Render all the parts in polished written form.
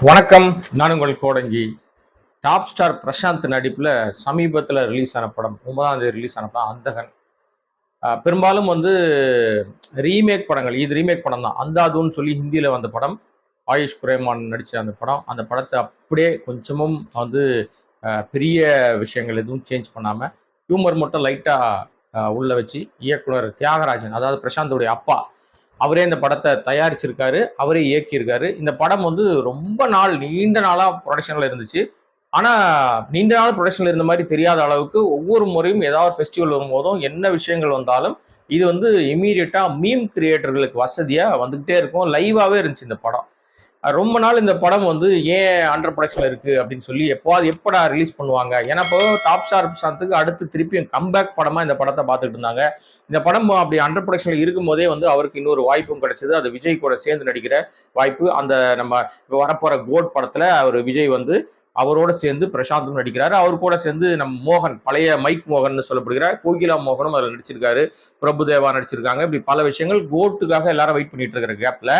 வணக்கம். நான் உங்கள் கோடங்கி. டாப் ஸ்டார் பிரசாந்த் நடிப்பில் சமீபத்தில் ரிலீஸ் ஆன படம், 9ஆம் தேதி ரிலீஸ் ஆன படம் அந்தகன். பெரும்பாலும் ரீமேக் படங்கள், இது ரீமேக் படம் தான். அந்தாதுன்னு சொல்லி ஹிந்தியில் வந்த படம். ஆயுஷ் குரேமான் நடித்த அந்த படம். அந்த படத்தை அப்படியே கொஞ்சமும் பெரிய விஷயங்கள் எதுவும் சேஞ்ச் பண்ணாமல், ஹியூமர் மட்டும் லைட்டாக உள்ள வச்சு இயக்குனர் தியாகராஜன், அதாவது பிரசாந்தோடைய அப்பா, அவரே இந்த படத்தை தயாரிச்சிருக்காரு, அவரே இயக்கியிருக்காரு. இந்த படம் ரொம்ப நீண்ட நாளா ப்ரொடக்ஷன்ல இருந்துச்சு. ஆனா நீண்ட நாள் ப்ரொடக்ஷன்ல இருந்த மாதிரி தெரியாத அளவுக்கு ஒவ்வொரு முறையும் ஏதாவது ஃபெஸ்டிவல் வரும்போதும் என்ன விஷயங்கள் வந்தாலும் இது இமீடியட்டா மீம் கிரியேட்டர்களுக்கு வசதியா வந்துகிட்டே இருக்கும். லைவாவே இருந்துச்சு இந்த படம். ரொம்ப நாள் இந்த படம் ஏன் அண்டர் ப்ரொடக்ஷன்ல இருக்கு அப்படின்னு சொல்லி எப்படா ரிலீஸ் பண்ணுவாங்க. ஏன்னா இப்போ டாப் ஸ்டார் பிரசாந்துக்கு அடுத்து திருப்பியும் கம்பேக் படமா இந்த படத்தை பார்த்துட்டு இருந்தாங்க. இந்த படம் அப்படி அண்டர் ப்ரொடக்ஷன்ல இருக்கும் போதே அவருக்கு இன்னொரு வாய்ப்பும் கிடைச்சது. அது விஜய் கூட சேர்ந்து நடிக்கிற வாய்ப்பு. அந்த நம்ம வரப்போற கோட் படத்துல அவர் விஜய் அவரோட சேர்ந்து பிரசாந்தும் நடிக்கிறாரு. அவர் கூட சேர்ந்து நம்ம மோகன், பழைய மைக் மோகன் சொல்லப்படுகிற கோகிலா மோகனும் அதில் நடிச்சிருக்காரு. பிரபுதேவா நடிச்சிருக்காங்க. இப்படி பல விஷயங்கள் கோட்டுக்காக எல்லாரும் வெயிட் பண்ணிட்டு இருக்கிற கேப்ல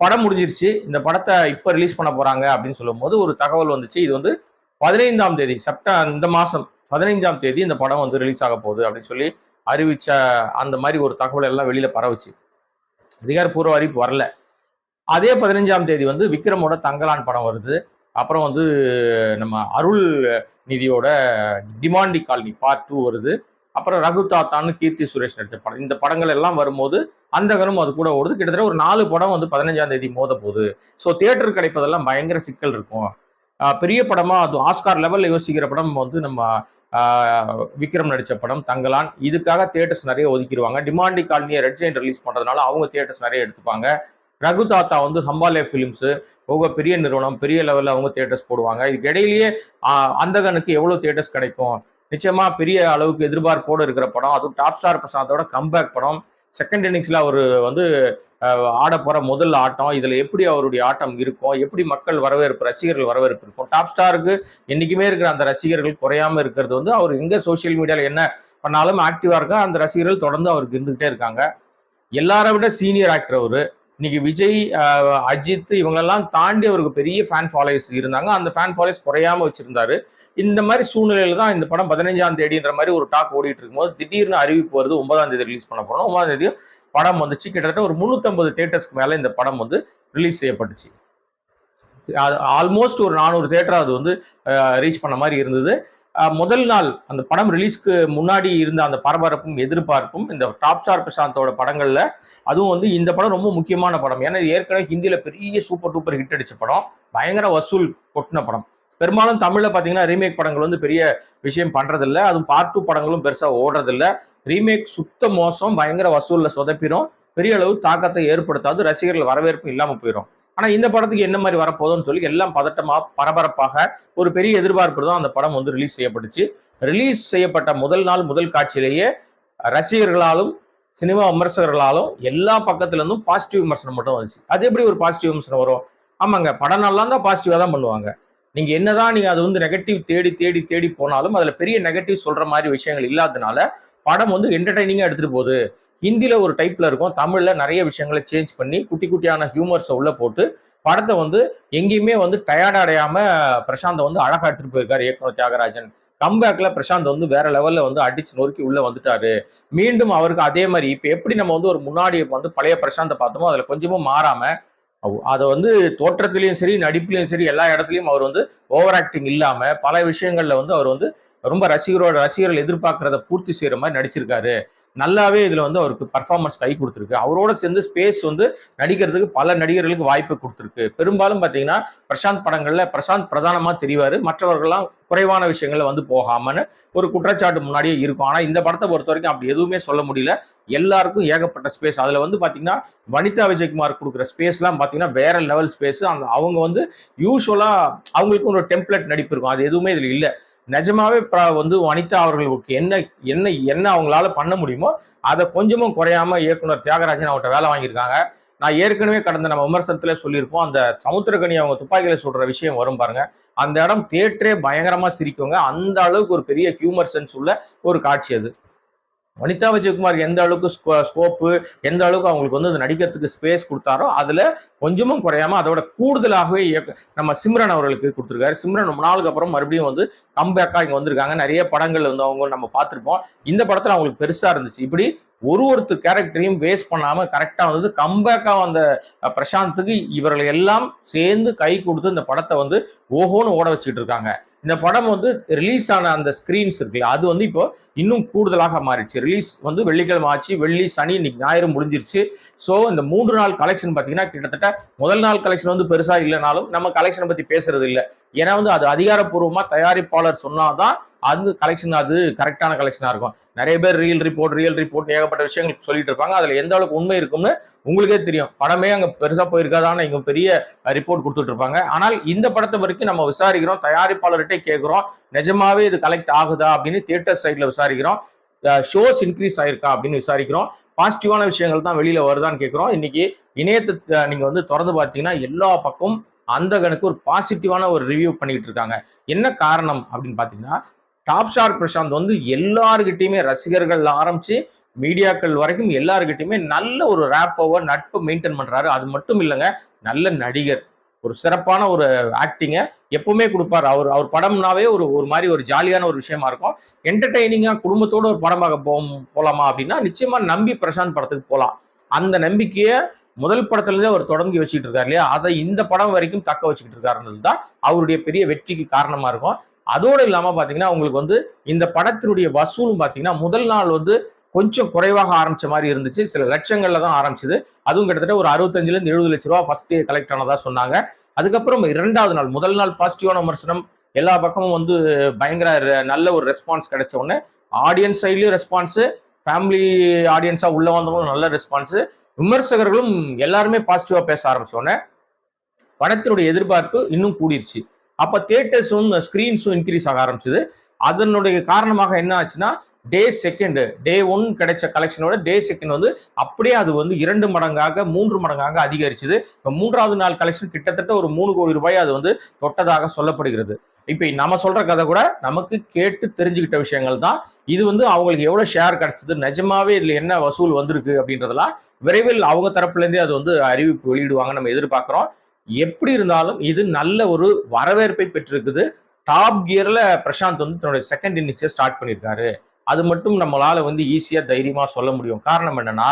படம் முடிஞ்சிருச்சு. இந்த படத்தை இப்ப ரிலீஸ் பண்ண போறாங்க அப்படின்னு சொல்லும் போது ஒரு தகவல் வந்துச்சு. இது 15ஆம் தேதி இந்த மாசம் 15ஆம் தேதி இந்த படம் ரிலீஸ் ஆக போகுது அப்படின்னு சொல்லி அறிவிச்ச அந்த மாதிரி ஒரு தகவல் எல்லாம் வெளியில பரவுச்சு. அதிகாரப்பூர்வ அறிவிப்பு வரல. அதே 15ஆம் தேதி விக்ரமோட தங்கலான் படம் வருது. அப்புறம் நம்ம அருள் நிதியோட டிமாண்டி காலனி பார்ட் 2 வருது. அப்புறம் ரகு தாத்தான்னு கீர்த்தி சுரேஷ் நடிச்ச படம். இந்த படங்கள் எல்லாம் வரும்போது அந்தகனும் அது கூட ஓடுது. கிட்டத்தட்ட ஒரு 4 படம் 15ஆம் தேதி மோத போகுது. ஸோ தியேட்டர் கிடைப்பதெல்லாம் பயங்கர சிக்கல் இருக்கும். பெரிய படமா அது ஆஸ்கார் லெவல்ல யோசிக்கிற படம் நம்ம விக்ரம் நடிச்ச படம் தங்கலான். இதுக்காக தியேட்டர்ஸ் நிறைய ஒதுக்கிடுவாங்க. டிமாண்டி காலனியை ரெட் ஜெயின் ரிலீஸ் பண்றதுனால அவங்க தியேட்டர்ஸ் நிறைய எடுத்துப்பாங்க. ரகு தாத்தா ஹம்பாலே பிலிம்ஸ் ரொம்ப பெரிய நிறுவனம், பெரிய லெவல்ல அவங்க தியேட்டர்ஸ் போடுவாங்க. இதுக்கு இடையிலேயே அந்தகனுக்கு எவ்வளவு தியேட்டர்ஸ் கிடைக்கும்? நிச்சயமா பெரிய அளவுக்கு எதிர்பார்ப்போடு இருக்கிற படம். அதுவும் டாப் ஸ்டார் பிரசாந்தோட கம்பேக் படம். செகண்ட் இன்னிங்ஸ்ல அவர் ஆட போற முதல் ஆட்டம், இதுல எப்படி அவருடைய ஆட்டம் இருக்கும், எப்படி மக்கள் வரவேற்பு, ரசிகர்கள் வரவேற்பு இருக்கும். டாப் ஸ்டாருக்கு என்னைக்குமே இருக்கிற அந்த ரசிகர்கள் குறையாம இருக்கிறது அவர் எங்க சோசியல் மீடியால என்ன பண்ணாலும் ஆக்டிவா இருக்கா. அந்த ரசிகர்கள் தொடர்ந்து அவருக்கு இருந்துகிட்டே இருக்காங்க. எல்லாரை விட சீனியர் ஆக்டர் அவரு. இன்னைக்கு விஜய், அஜித் இவங்களெல்லாம் தாண்டி அவருக்கு பெரிய ஃபேன் ஃபாலோவர்ஸ் இருந்தாங்க. அந்த ஃபேன் ஃபாலோவர்ஸ் குறையாம வச்சிருந்தாரு. இந்த மாதிரி சூழ்நிலையில தான் இந்த படம் 15ஆம் தேதின்ற மாதிரி ஒரு டாக் ஓடிட்டு இருக்கும்போது திடீர்னு அறிவிப்பு வருது. 9ஆம் தேதி ரிலீஸ் பண்ண போறோம். 9ஆம் தேதி படம் வந்துச்சு. கிட்டத்தட்ட ஒரு 350 தியேட்டர்ஸ்க்கு மேல இந்த படம் ரிலீஸ் செய்யப்பட்டுச்சு. ஆல்மோஸ்ட் ஒரு 400 தியேட்டர் அது ரீச் பண்ண மாதிரி இருந்தது. முதல் நாள் அந்த படம் ரிலீஸ்க்கு முன்னாடி இருந்த அந்த பரபரப்பும் எதிர்பார்ப்பும் இந்த டாப் ஸ்டார் பிரசாந்தோட படங்கள்ல அதுவும் இந்த படம் ரொம்ப முக்கியமான படம். ஏன்னா ஏற்கனவே ஹிந்தியில பெரிய சூப்பர் டூப்பர் ஹிட் அடிச்ச படம், பயங்கர வசூல் கொட்டின படம். பெரும்பாலும் தமிழ்ல பாத்தீங்கன்னா ரீமேக் படங்கள் பெரிய விஷயம் பண்றதில்ல. அதுவும் பார்ட் 2 படங்களும் பெருசா ஓடுறதில்ல. ரீமேக் சுத்த மோசம், பயங்கர வசூல்ல சொதப்பிடும், பெரிய அளவு தாக்கத்தை ஏற்படுத்தாது, ரசிகர்கள் வரவேற்பு இல்லாம போயிடும். ஆனா இந்த படத்துக்கு என்ன மாதிரி வரப்போகுதுன்னு சொல்லி எல்லாம் பதட்டமா பரபரப்பாக ஒரு பெரிய எதிர்பார்ப்பு தான் அந்த படம் ரிலீஸ் செய்யப்பட்டுச்சு. ரிலீஸ் செய்யப்பட்ட முதல் நாள் முதல் காட்சியிலேயே ரசிகர்களாலும் சினிமா விமர்சகர்களாலும் எல்லா பக்கத்துல இருந்தும் பாசிட்டிவ் விமர்சனம் மட்டும் வந்துச்சு. அது எப்படி ஒரு பாசிட்டிவ் விமர்சனம் வரும்? ஆமாங்க, படம் நல்லா தான் பாசிட்டிவா தான் பண்ணுவாங்க. நீங்க என்னதான் நீங்க அது நெகட்டிவ் தேடி தேடி தேடி போனாலும் அதுல பெரிய நெகட்டிவ் சொல்ற மாதிரி விஷயங்கள் இல்லாததுனால படம் என்டர்டைனிங்கா எடுத்துட்டு போகுது. ஹிந்தியில ஒரு டைப்ல இருக்கும், தமிழ்ல நிறைய விஷயங்களை சேஞ்ச் பண்ணி குட்டி குட்டியான ஹியூமர்ஸை உள்ள போட்டு படத்தை எங்கேயுமே டயர்ட் அடையாம பிரசாந்த் அழகா எடுத்துட்டு போயிருக்காரு இயக்குனர் தியாகராஜன். கம்பேக்ல பிரசாந்த் வேற லெவல்ல அடிச்சு நொறுக்கி உள்ள வந்துட்டாரு. மீண்டும் அவருக்கு அதே மாதிரி இப்ப எப்படி நம்ம ஒரு முன்னாடி பழைய பிரசாந்தை பார்த்தோமோ அதுல கொஞ்சமும் மாறாம அதை தோற்றத்திலையும் சரி நடிப்புலையும் சரி எல்லா இடத்துலையும் அவர் ஓவர் ஆக்டிங் இல்லாம பல விஷயங்கள்ல அவர் ரொம்ப ரசிகர்கள் எதிர்பார்க்கறத பூர்த்தி செய்யற மாதிரி நடிச்சிருக்காரு. நல்லாவே இதுல அவருக்கு பர்ஃபார்மன்ஸ் கை கொடுத்துருக்கு. அவரோட சேர்ந்து ஸ்பேஸ் நடிக்கிறதுக்கு பல நடிகர்களுக்கு வாய்ப்பு கொடுத்துருக்கு. பெரும்பாலும் பாத்தீங்கன்னா பிரசாந்த் படங்கள்ல பிரசாந்த் பிரதானமா தெரிவாரு, மற்றவர்கள்லாம் குறைவான விஷயங்கள்ல போகாமன்னு ஒரு குற்றச்சாட்டு முன்னாடியே இருக்கும். ஆனா இந்த படத்தை பொறுத்த வரைக்கும் அப்படி எதுவுமே சொல்ல முடியல. எல்லாருக்கும் ஏகப்பட்ட ஸ்பேஸ். அதுல பாத்தீங்கன்னா வனிதா விஜயகுமார் கொடுக்குற ஸ்பேஸ் எல்லாம் பாத்தீங்கன்னா வேற லெவல் ஸ்பேஸ். அவங்க யூஸ்வலா அவங்களுக்கு ஒரு டெம்ப்ளேட் நடிப்பு இருக்கும், அது எதுவுமே இதுல இல்ல. நிஜமாவே வனிதா அவர்களுக்கு என்ன என்ன என்ன அவங்களால பண்ண முடியுமோ அதை கொஞ்சமும் குறையாம இயக்குனர் தியாகராஜன் அவர்கிட்ட வேலை வாங்கியிருக்காங்க. நான் ஏற்கனவே கடந்த நம்ம விமர்சனத்துல சொல்லியிருப்போம், அந்த சமுத்திரக்கனி அவங்க துப்பாக்கியில சொல்ற விஷயம் வரும் பாருங்க, அந்த இடம் தியேட்டரே பயங்கரமா சிரிக்குங்க. அந்த அளவுக்கு ஒரு பெரிய ஹியூமர் சென்ஸ் உள்ள ஒரு காட்சி அது. வனிதா விஜயகுமார் எந்த அளவுக்கு ஸ்கோப்பு, எந்த அளவுக்கு அவங்களுக்கு வந்து அது நடிக்கிறதுக்கு ஸ்பேஸ் கொடுத்தாரோ அதுல கொஞ்சமும் குறையாம அதோட கூடுதலாகவே நம்ம சிம்ரன் அவர்களுக்கு கொடுத்துருக்காரு. சிம்ரன் ரொம்ப நாளுக்கு அப்புறம் மறுபடியும் வந்து கம்பேக்கா இங்க வந்திருக்காங்க. நிறைய படங்கள் வந்து அவங்க நம்ம பார்த்திருப்போம். இந்த படத்துல அவங்களுக்கு பெருசா இருந்துச்சு. இப்படி ஒருத்தர் கேரக்டரையும் வேஸ்ட் பண்ணாம கரெக்டா வந்து கம்பேக்கா வந்த பிரசாந்துக்கு இவர்கள் எல்லாம் சேர்ந்து கை கொடுத்து இந்த படத்தை வந்து ஓஹோன்னு ஓட வச்சுட்டு இருக்காங்க. இந்த படம் வந்து ரிலீஸ் ஆன அந்த ஸ்கிரீன்ஸ் இருக்குல்ல, அது வந்து இப்போ இன்னும் கூடுதலாக மாறிடுச்சு. ரிலீஸ் வந்து வெள்ளிக்கிழமை ஆச்சு, வெள்ளி சனி இன்னைக்கு ஞாயிறு முடிஞ்சிருச்சு. ஸோ இந்த 3 நாள் கலெக்ஷன் பார்த்தீங்கன்னா கிட்டத்தட்ட முதல் நாள் கலெக்ஷன் வந்து பெருசா இல்லைனாலும் நம்ம கலெக்ஷனை பத்தி பேசுறது இல்லை. ஏன்னா வந்து அது அதிகாரப்பூர்வமா தயாரிப்பாளர் சொன்னாதான் அது கலெக்ஷன், அது கரெக்டான கலெக்ஷனா இருக்கும். நிறைய பேர் ரியல் ரிப்போர்ட் ஏகப்பட்ட விஷயங்கள் சொல்லிட்டு இருப்பாங்க. அதுல எந்த அளவுக்கு உண்மை இருக்கும்னு உங்களுக்கே தெரியும். படமே அங்க பெருசா போயிருக்காதான்னு இங்க பெரிய ரிப்போர்ட் கொடுத்துட்டு இருப்பாங்க. ஆனால் இந்த படத்தை வரைக்கும் நம்ம விசாரிக்கிறோம், தயாரிப்பாளர்கிட்ட கேட்கிறோம், நிஜமாவே இது கலெக்ட் ஆகுதா அப்படின்னு தியேட்டர் சைட்ல விசாரிக்கிறோம், ஷோஸ் இன்க்ரீஸ் ஆயிருக்கா அப்படின்னு விசாரிக்கிறோம், பாசிட்டிவான விஷயங்கள் தான் வெளியில வருதான்னு கேட்கிறோம். இன்னைக்கு இணையத்தை நீங்க வந்து திறந்து பார்த்தீங்கன்னா எல்லா பக்கம் அந்தகனுக்கு ஒரு பாசிட்டிவான ஒரு ரிவ்யூ பண்ணிட்டு இருக்காங்க. என்ன காரணம் அப்படின்னு பாத்தீங்கன்னா, டாப் ஸ்டார் பிரசாந்த் வந்து எல்லாருக்கிட்டையுமே ரசிகர்கள் ஆரம்பிச்சு மீடியாக்கள் வரைக்கும் எல்லாருக்கிட்டையுமே நல்ல ஒரு ரேப்போவர் நட்பு மெயின்டைன் பண்றாரு. அது மட்டும் இல்லைங்க, நல்ல நடிகர், ஒரு சிறப்பான ஒரு ஆக்டிங்கை எப்பவுமே கொடுப்பாரு. அவர் படம்னாவே ஒரு மாதிரி ஒரு ஜாலியான ஒரு விஷயமா இருக்கும். என்டர்டைனிங்கா குடும்பத்தோட ஒரு படம் பார்க்க போலாமா அப்படின்னா நிச்சயமா நம்பி பிரசாந்த் படத்துக்கு போகலாம். அந்த நம்பிக்கையை முதல் படத்துல இருந்தே அவர் தொடங்கி வச்சுட்டு இருக்காரு இல்லையா, அதை இந்த படம் வரைக்கும் தக்க வச்சுக்கிட்டு இருக்காருன்றது தான் அவருடைய பெரிய வெற்றிக்கு காரணமா இருக்கும். அதோடு இல்லாம பாத்தீங்கன்னா உங்களுக்கு வந்து இந்த படத்தினுடைய வசூலும் பாத்தீங்கன்னா முதல் நாள் வந்து கொஞ்சம் குறைவாக ஆரம்பிச்ச மாதிரி இருந்துச்சு. சில லட்சங்கள்ல தான் ஆரம்பிச்சது. அதுவும் கிட்டத்தட்ட ஒரு 65 இருந்து 70 லட்ச ரூபாய் ஃபர்ஸ்ட் டே கலெக்ட் ஆனதா சொன்னாங்க. அதுக்கப்புறம் 2வது நாள், முதல் நாள் பாசிட்டிவான விமர்சனம், எல்லா பக்கமும் வந்து பயங்கர நல்ல ஒரு ரெஸ்பான்ஸ் கிடைச்ச உடனே ஆடியன்ஸ் சைட்லயும் ரெஸ்பான்ஸ், ஃபேமிலி ஆடியன்ஸா உள்ள வந்தவங்களும் நல்ல ரெஸ்பான்ஸ், விமர்சகர்களும் எல்லாருமே பாசிட்டிவா பேச ஆரம்பிச்ச உடனே படத்தினுடைய எதிர்பார்ப்பு இன்னும் கூடிருச்சு. அப்ப தியேட்டர்ஸும் ஸ்கிரீன்ஸும் இன்க்ரீஸ் ஆக ஆரம்பிச்சது. அதனுடைய காரணமாக என்ன ஆச்சுன்னா, டே 1 கிடைச்ச கலெக்ஷனோட டே 2 வந்து அப்படியே அது வந்து 2 மடங்காக 3 மடங்காக அதிகரிச்சது. இப்ப 3வது நாள் கலெக்ஷன் கிட்டத்தட்ட ஒரு 3 கோடி ரூபாய் அது வந்து தொட்டதாக சொல்லப்படுகிறது. இப்ப நம்ம சொல்ற கதை கூட நமக்கு கேட்டு தெரிஞ்சுக்கிட்ட விஷயங்கள் தான். இது வந்து அவங்களுக்கு எவ்வளவு ஷேர் கிடைச்சது, நிஜமாவே இதுல என்ன வசூல் வந்திருக்கு அப்படின்றதெல்லாம் விரைவில் அவங்க தரப்புல இருந்தே அது வந்து அறிவிப்பு வெளியிடுவாங்க நம்ம எதிர்பார்க்கிறோம். எப்படி இருந்தாலும் இது நல்ல ஒரு வரவேற்பை பெற்றிருக்குது. டாப் கியர்ல பிரசாந்த் வந்து தன்னுடைய செகண்ட் இன்னிங்ஸை ஸ்டார்ட் பண்ணியிருக்காரு. அது மட்டும் நம்மளால வந்து ஈஸியா தைரியமா சொல்ல முடியும். காரணம் என்னன்னா,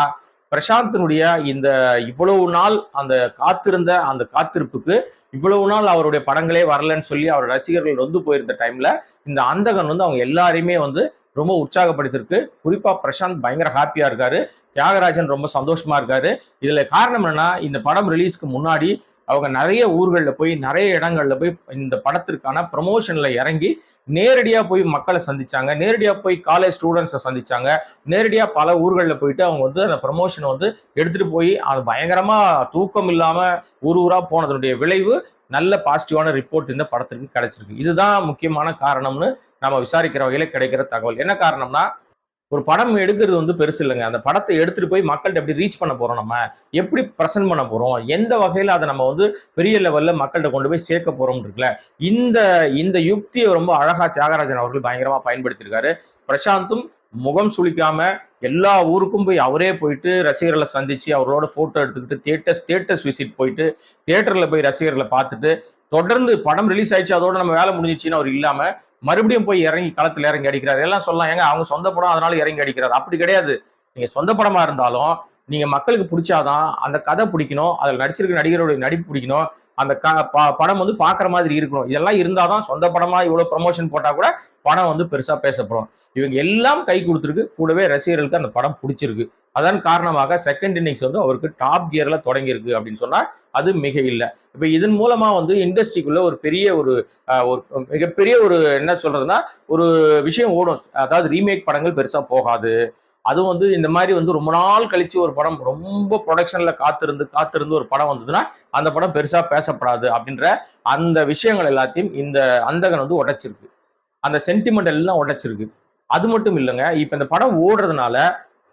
பிரசாந்தினுடைய இந்த இவ்வளவு நாள் அந்த காத்திருந்த அந்த காத்திருப்புக்கு இவ்வளவு நாள் அவருடைய படங்களே வரலன்னு சொல்லி அவர் ரசிகர்கள் வந்து போயிருந்த டைம்ல இந்த அந்தகன் வந்து அவங்க எல்லாரையுமே வந்து ரொம்ப உற்சாகப்படுத்திருக்கு. குறிப்பா பிரசாந்த் பயங்கர ஹாப்பியா இருக்காரு, தியாகராஜன் ரொம்ப சந்தோஷமா இருக்காரு. இதுல காரணம் என்னன்னா, இந்த படம் ரிலீஸ்க்கு முன்னாடி அவங்க நிறைய ஊர்களில் போய் நிறைய இடங்கள்ல போய் இந்த படத்திற்கான ப்ரமோஷன்ல இறங்கி நேரடியா போய் மக்களை சந்திச்சாங்க, நேரடியா போய் காலேஜ் ஸ்டூடெண்ட்ஸை சந்திச்சாங்க, நேரடியா பல ஊர்களில் போயிட்டு அவங்க வந்து அந்த ப்ரமோஷனை வந்து எடுத்துட்டு போய் அது பயங்கரமா தூக்கம் இல்லாம ஊரா போனதனுடைய விளைவு நல்ல பாசிட்டிவான ரிப்போர்ட் இந்த படத்திற்கு கிடைச்சிருக்கு. இதுதான் முக்கியமான காரணம்னு நம்ம விசாரிக்கிற வகையில கிடைக்கிற தகவல். என்ன காரணம்னா, ஒரு படம் எடுக்கிறது வந்து பெருசு இல்லைங்க. அந்த படத்தை எடுத்துட்டு போய் மக்கள்கிட்ட எப்படி ரீச் பண்ண போறோம், நம்ம எப்படி ப்ரெசென்ட் பண்ண போறோம், எந்த வகையில அதை நம்ம வந்து பெரிய லெவல்ல மக்கள்கிட்ட கொண்டு போய் சேர்க்க போறோம் இருக்குல்ல, இந்த இந்த யுக்தியை ரொம்ப அழகா தியாகராஜன் அவர்கள் பயங்கரமா பயன்படுத்தியிருக்காரு. பிரசாந்தும் முகம் சுளிக்காம எல்லா ஊருக்கும் போய் அவரே போயிட்டு ரசிகர்களை சந்திச்சு அவரோட போட்டோ எடுத்துக்கிட்டு தியேட்டர்ஸ் விசிட் போயிட்டு தியேட்டர்ல போய் ரசிகர்களை பார்த்துட்டு தொடர்ந்து படம் ரிலீஸ் ஆயிடுச்சு அதோட நம்ம வேலை முடிஞ்சிச்சுன்னு அவர் இல்லாம மறுபடியும் போய் இறங்கி களத்துல இறங்கி அடிக்கிறாரு. எல்லாம் சொல்லலாம், ஏங்க அவங்க சொந்த படம் அதனால இறங்கி அடிக்கிறாரு. அப்படி கிடையாது. நீங்க சொந்த படமா இருந்தாலும் நீங்க மக்களுக்கு பிடிச்சாதான் அந்த கதை பிடிக்கணும், அதில் நடிச்சிருக்க நடிகருடைய நடிப்பு பிடிக்கணும், அந்த படம் வந்து பாக்குற மாதிரி இருக்கணும். இதெல்லாம் இருந்தாதான் சொந்த படமா இவ்வளவு ப்ரமோஷன் போட்டா கூட படம் வந்து பெருசா பேசப்படும். இவங்க எல்லாம் கை கொடுத்துருக்கு, கூடவே ரசிகர்களுக்கு அந்த படம் பிடிச்சிருக்கு. அதன் காரணமாக செகண்ட் இன்னிங்ஸ் வந்து அவருக்கு டாப் கியர்ல தொடங்கி இருக்கு அப்படின்னு சொன்னா அது மிக இல்லை. இப்ப இதன் மூலமா வந்து இண்டஸ்ட்ரிக்குள்ள ஒரு பெரிய ஒரு மிகப்பெரிய ஒரு என்ன சொல்றதுன்னா ஒரு விஷயம் ஓடும். அதாவது ரீமேக் படங்கள் பெருசா போகாது. அதுவும் வந்து இந்த மாதிரி வந்து ரொம்ப நாள் கழிச்சு ஒரு படம் ரொம்ப ப்ரொடக்ஷன்ல காத்திருந்து ஒரு படம் வந்ததுன்னா அந்த படம் பெருசா பேசப்படாது அப்படின்ற அந்த விஷயங்கள் எல்லாத்தையும் இந்த அந்தகன் வந்து உடைச்சிருக்கு. அந்த சென்டிமெண்ட் எல்லாம் உடைச்சிருக்கு. அது மட்டும் இல்லைங்க, இப்ப இந்த படம் ஓடுறதுனால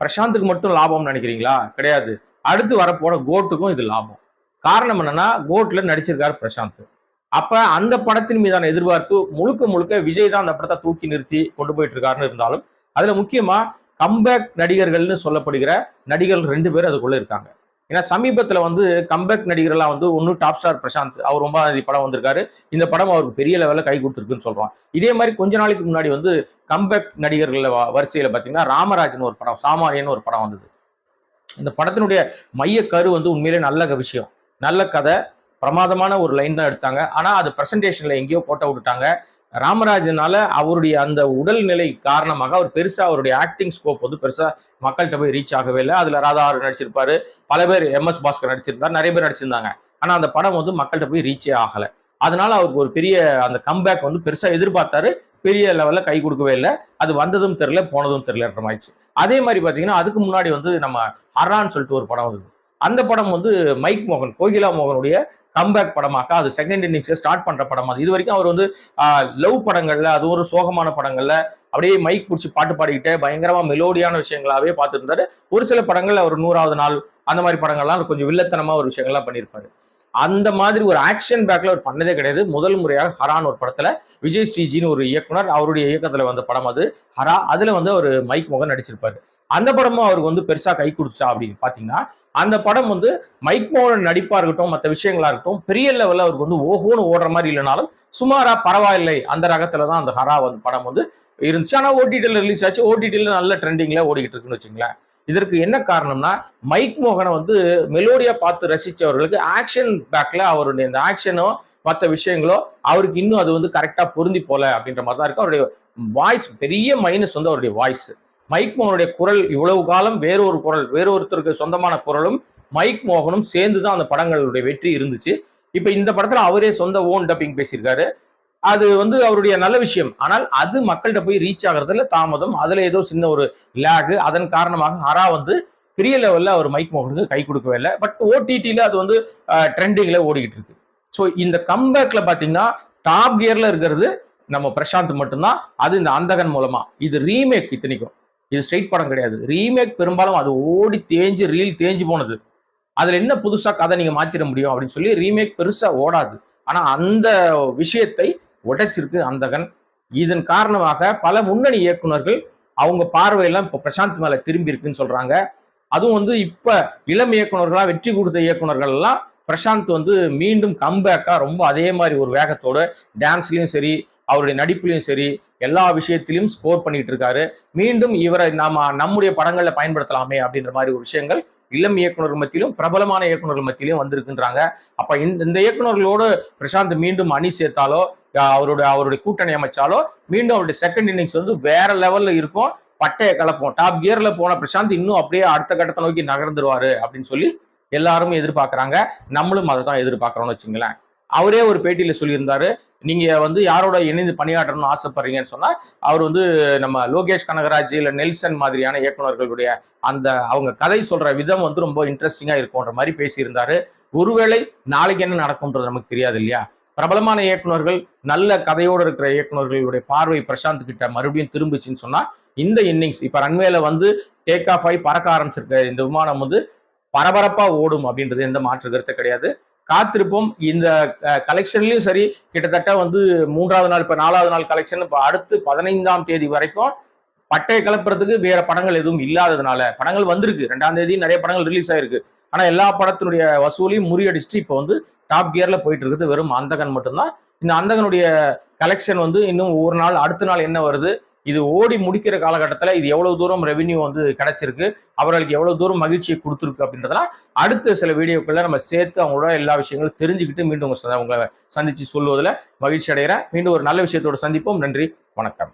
பிரசாந்துக்கு மட்டும் லாபம்னு நினைக்கிறீங்களா? கிடையாது. அடுத்து வரப்போற கோட்டுக்கும் இது லாபம். காரணம் என்னன்னா, கோட்ல நடிச்சிருக்காரு பிரசாந்த். அப்ப அந்த படத்தின் மீதான எதிர்பார்ப்பு முழுக்க முழுக்க விஜய் தான் அந்த படத்தை தூக்கி நிறுத்தி கொண்டு போயிட்டு இருக்காருன்னு இருந்தாலும் அதுல முக்கியமா கம்பேக் நடிகர்கள்னு சொல்லப்படுகிற நடிகர்கள் 2 பேர் அதுக்குள்ள இருக்காங்க. ஏன்னா சமீபத்துல வந்து கம்பேக் நடிகர்கள்லாம் வந்து ஒன்னு டாப் ஸ்டார் பிரசாந்த், அவர் 9ஆம் படம் வந்திருக்காரு. இந்த படம் அவருக்கு பெரிய லெவல்ல கை கொடுத்துருக்குன்னு சொல்றோம். இதே மாதிரி கொஞ்ச நாளைக்கு முன்னாடி வந்து கம்பேக் நடிகர்கள் வரிசையில பாத்தீங்கன்னா ராமராஜன் ஒரு படம், சாமானியன் ஒரு படம் வந்தது. இந்த படத்தினுடைய மைய கரு வந்து உண்மையிலே நல்ல விஷயம், நல்ல கதை, பிரமாதமான ஒரு லைன் தான் எடுத்தாங்க. ஆனா அது பிரசன்டேஷன்ல எங்கேயோ போட்ட விட்டுட்டாங்க. ராமராஜனால அவருடைய அந்த உடல்நிலை காரணமாக அவர் பெருசா அவருடைய ஆக்டிங் ஸ்கோப் வந்து பெருசா மக்கள்கிட்ட போய் ரீச் ஆகவே இல்லை. அதுல ராதா நடிச்சிருப்பாரு, பல பேர் MS பாஸ்கர் நடிச்சிருந்தார், நிறைய பேர் நடிச்சிருந்தாங்க. ஆனா அந்த படம் வந்து மக்கள்கிட்ட போய் ரீச்சே ஆகல. அதனால அவருக்கு ஒரு பெரிய அந்த கம்பேக் வந்து பெருசா எதிர்பார்த்தாரு, பெரிய லெவல்ல கை கொடுக்கவே இல்லை. அது வந்ததும் தெரியல, போனதும் தெரியலன்ற ஆயிடுச்சு. அதே மாதிரி பாத்தீங்கன்னா அதுக்கு முன்னாடி வந்து நம்ம ஹரான்னு சொல்லிட்டு ஒரு படம் வந்தது. அந்த படம் வந்து மைக் மோகன், கோகிலா மோகனுடைய கம்பேக் படமாக அது செகண்ட் இன்னிங்ஸ் ஸ்டார்ட் பண்ற படம். அது இது வரைக்கும் அவர் வந்து லவ் படங்கள்ல, அது ஒரு சோகமான படங்கள்ல அப்படியே மைக் பிடிச்சி பாட்டு பாடிக்கிட்டே பயங்கரமா மெலோடியான விஷயங்களாவே பார்த்துட்டு இருந்தாரு. ஒரு சில படங்கள் அவர் 100வது நாள் அந்த மாதிரி படங்கள்லாம் கொஞ்சம் வில்லத்தனமா ஒரு விஷயங்கள்லாம் பண்ணியிருப்பாரு. அந்த மாதிரி ஒரு ஆக்ஷன் பேக்ல அவர் பண்ணதே கிடையாது. முதல் முறையாக ஹரான் ஒரு படத்துல விஜய் ஸ்ரீஜின்னு ஒரு இயக்குனர், அவருடைய இயக்கத்துல வந்த படம் அது ஹரா. அதுல வந்து அவர் மைக் மோகன் நடிச்சிருப்பாரு. அந்த படமும் அவருக்கு வந்து பெருசா கை கொடுத்தா அப்படின்னு பாத்தீங்கன்னா, அந்த படம் வந்து மைக் மோகன் நடிப்பா இருக்கட்டும், மற்ற விஷயங்களா இருக்கட்டும், பெரிய லெவல்ல அவருக்கு வந்து ஓஹோன்னு ஓடுற மாதிரி இல்லைனாலும் சுமாரா பரவாயில்லை அந்த ரகத்துலதான் அந்த ஹரா வந்து படம் வந்து இருந்துச்சு. ஆனா ஓடிடில ரிலீஸ் ஆச்சு, ஓடிடில நல்ல ட்ரெண்டிங்ல ஓடிக்கிட்டு இருக்குன்னு வச்சுங்களேன். இதற்கு என்ன காரணம்னா, மைக் மோகனை வந்து மெலோடியா பார்த்து ரசிச்சவர்களுக்கு ஆக்ஷன் பேக்ல அவருடைய இந்த ஆக்ஷனோ மற்ற விஷயங்களோ அவருக்கு இன்னும் அது வந்து கரெக்டா பொருந்தி போல அப்படின்ற மாதிரி தான் இருக்கு. அவருடைய வாய்ஸ் பெரிய மைனஸ் வந்து அவருடைய வாய்ஸ். மைக் மோகனுடைய குரல் இவ்வளவு காலம் வேறொரு குரல், வேறொருத்தருக்கு சொந்தமான குரலும் மைக் மோகனும் சேர்ந்துதான் அந்த படங்களுடைய வெற்றி இருந்துச்சு. இப்ப இந்த படத்துல அவரே சொந்த ஓன் டப்பிங் பேசியிருக்காரு. அது வந்து அவருடைய நல்ல விஷயம். ஆனால் அது மக்கள்கிட்ட போய் ரீச் ஆகுறதுல தாமதம், அதுல ஏதோ சின்ன ஒரு லேக். அதன் காரணமாக ஹரா வந்து பெரிய லெவல்ல அவர் மைக் மோகனுக்கு கை கொடுக்கவே இல்லை. பட் ஓடிடில அது வந்து ட்ரெண்டிங்ல ஓடிக்கிட்டு இருக்கு. ஸோ இந்த கம்பேக்ல பாத்தீங்கன்னா டாப் கியர்ல இருக்கிறது நம்ம பிரசாந்த் மட்டும்தான். அது இந்த அந்தகன் மூலமா. இது ரீமேக், இத்தனைக்கும் இது ஸ்ட்ரெயிட் படம் கிடையாது. ரீமேக் பெரும்பாலும் அது ஓடி தேஞ்சு ரீல் தேஞ்சு போனது. அதுல என்ன புதுசா கதை நீங்க மாத்திர முடியும் அப்படின்னு சொல்லி ரீமேக் பெருசா ஓடாது. ஆனா அந்த விஷயத்தை உடைச்சிருக்கு அந்தகன். இதன் காரணமாக பல முன்னணி இயக்குனர்கள் அவங்க பார்வையெல்லாம் இப்ப பிரசாந்த் மேல திரும்பி இருக்குன்னு சொல்றாங்க. அதுவும் வந்து இப்ப இளம் இயக்குனர்களா வெற்றி கொடுத்த இயக்குனர்கள் எல்லாம் பிரசாந்த் வந்து மீண்டும் கம்பேக்கா ரொம்ப அதே மாதிரி ஒரு வேகத்தோட டான்ஸ்லயும் சரி, அவருடைய நடிப்புலையும் சரி, எல்லா விஷயத்திலையும் ஸ்கோர் பண்ணிட்டு இருக்காரு. மீண்டும் இவரை நம்முடைய படங்கள்ல பயன்படுத்தலாமே அப்படின்ற மாதிரி ஒரு விஷயங்கள் இளம் இயக்குநர்கள் மத்தியிலும் பிரபலமான இயக்குநர்கள் மத்தியிலும் வந்திருக்குன்றாங்க. அப்ப இந்த இயக்குநர்களோடு பிரசாந்த் மீண்டும் அணி சேர்த்தாலோ, அவருடைய கூட்டணி அமைச்சாலோ, மீண்டும் அவருடைய செகண்ட் இன்னிங்ஸ் வந்து வேற லெவல்ல இருக்கும். பட்டைய கலப்போம். டாப் கியர்ல போன பிரசாந்த் இன்னும் அப்படியே அடுத்த கட்டத்தை நோக்கி நகர்ந்துருவாரு அப்படின்னு சொல்லி எல்லாரும் எதிர்பார்க்கறாங்க. நம்மளும் அதை தான் எதிர்பார்க்கறோம்னு வச்சுங்களேன். அவரே ஒரு பேட்டியில சொல்லியிருந்தாரு, நீங்க வந்து யாரோட இணைந்து பணியாற்றணும்னு ஆசைப்படுறீங்கன்னு சொன்னா, அவர் வந்து நம்ம லோகேஷ் கனகராஜ் இல்ல நெல்சன் மாதிரியான இயக்குநர்களுடைய அந்த அவங்க கதை சொல்ற விதம் வந்து ரொம்ப இன்ட்ரெஸ்டிங்கா இருக்கும்ன்ற மாதிரி பேசியிருந்தாரு. ஒருவேளை நாளைக்கு என்ன நடக்கும்ன்றது நமக்கு தெரியாது இல்லையா? பிரபலமான இயக்குநர்கள், நல்ல கதையோடு இருக்கிற இயக்குநர்களுடைய பார்வை பிரசாந்த் கிட்ட மறுபடியும் திரும்பிச்சுன்னு சொன்னா, இந்த இன்னிங்ஸ் இப்ப ரன்வேல வந்து டேக் ஆஃப் ஆகி பறக்க ஆரம்பிச்சிருக்க இந்த விமானம் வந்து பரபரப்பா ஓடும் அப்படின்றது எந்த மாற்று கருத்து கிடையாது. காத்திருப்போம். இந்த கலெக்ஷன்லயும் சரி, கிட்டத்தட்ட வந்து 3வது நாள், இப்ப 4வது நாள் கலெக்ஷன் இப்ப அடுத்து 15ஆம் தேதி வரைக்கும் பட்டையை கலப்புறதுக்கு வேற படங்கள் எதுவும் இல்லாததுனால, படங்கள் வந்திருக்கு 2ஆம் தேதி நிறைய படங்கள் ரிலீஸ் ஆயிருக்கு. ஆனா எல்லா படத்தினுடைய வசூலையும் முறியடிச்சுட்டு இப்ப வந்து டாப் கியர்ல போயிட்டு இருக்குது வெறும் அந்தகன் மட்டும்தான். இந்த அந்தகனுடைய கலெக்ஷன் வந்து இன்னும் ஒரு நாள் அடுத்த நாள் என்ன வருது, இது ஓடி முடிக்கிற காலகட்டத்துல இது எவ்வளவு தூரம் ரெவென்யூ வந்து கிடைச்சிருக்கு, அவர்களுக்கு எவ்வளவு தூரம் மகிழ்ச்சியை கொடுத்துருக்கு அப்படின்றதெல்லாம் அடுத்த சில வீடியோக்கள்ல நம்ம சேர்த்து அவங்களோட எல்லா விஷயங்களும் தெரிஞ்சுக்கிட்டு மீண்டும் உங்களை சந்திச்சு சொல்லுவதில் மகிழ்ச்சி அடைகிறேன். மீண்டும் ஒரு நல்ல விஷயத்தோட சந்திப்போம். நன்றி, வணக்கம்.